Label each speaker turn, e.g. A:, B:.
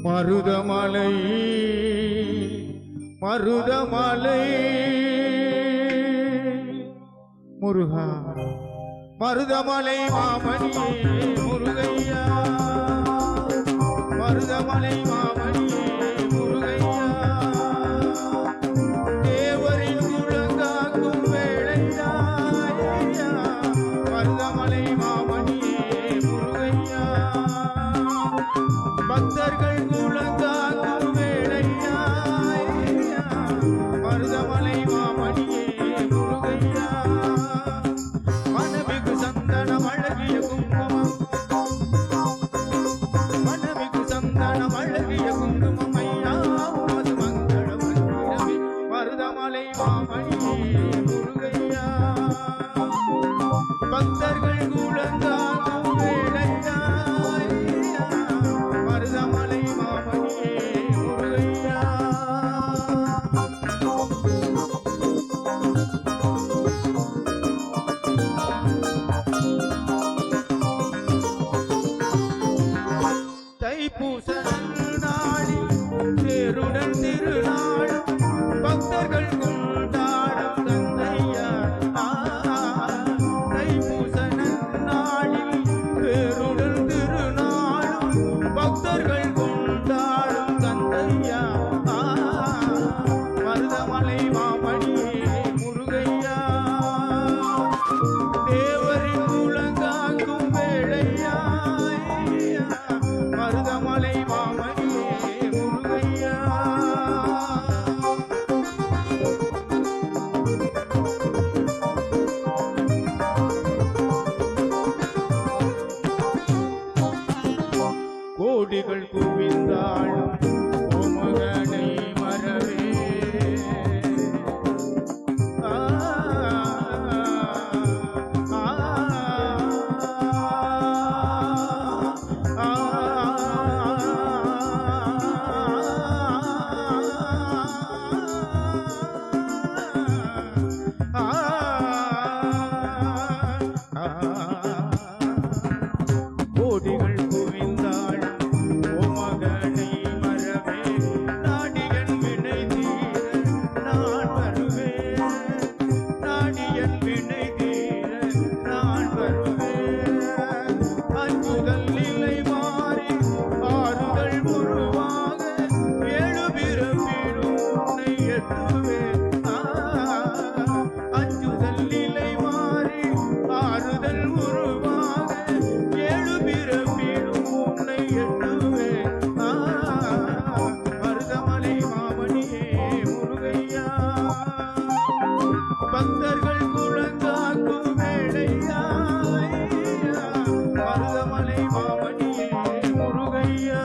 A: மருதமலை மருதமலை முருகா மருதமலை மாமணியே முருகையா மருதமலை மாமணியே முருகையா தேவரின் குழங்காக்கும் வேளையா மருதமலை மாமணியே முருகையா பக்தர்கள் குழங்காக்கும் வேளையா மருதமலை மாமணியே முருகையா மனமிகு சந்தனம் அழகிய குங்குமம் மனமிகு சந்தனம் அழகிய குங்குமம் ஐயா உமது மங்களம் மருதமலை மாமணியே முருகையா பக்தர்கள் குழங்காக்கும் வேளையா மருதமலை மாமணியே முருகையா தைப்பூச நாளில் தேருடன் திருநாளும் பக்தர்கள் கொண்டாடும் கந்தையா தைப்பூச நாளில் தேருடன் திருநாளும் பக்தர்கள் கொண்டாடும் கந்தையா மருதமலை மாமணியே முருகையா தேவரின் குழங்காக்கும் வேளையா மருதமலை மாமணியே முருகையா கோடிகள் குவிந்தாளும் ஓமகனை மரவே கோடிகள் குவிந்தாள் ஓமகனை மரவே நாடியன் வினை தீர நான் வருவேன் நாடியன் வினை தீர நான் வருவேன் அஞ்சுதல் நிலை மாறி ஆறுதல் உருவாக ஏழு பிறப்பிடும் உன்னை எட்டுவேன் அஞ்சுதல் நிலை மாறி ஆறுதல் உருவாக ஏழு பிறப்பிடும் உன்னை எட்டுவேன் மருதமலை மாமணியே முருகையா பக்தர்கள் குழங்காக்கும் வேளையா மருதமலை மாமணியே முருகையா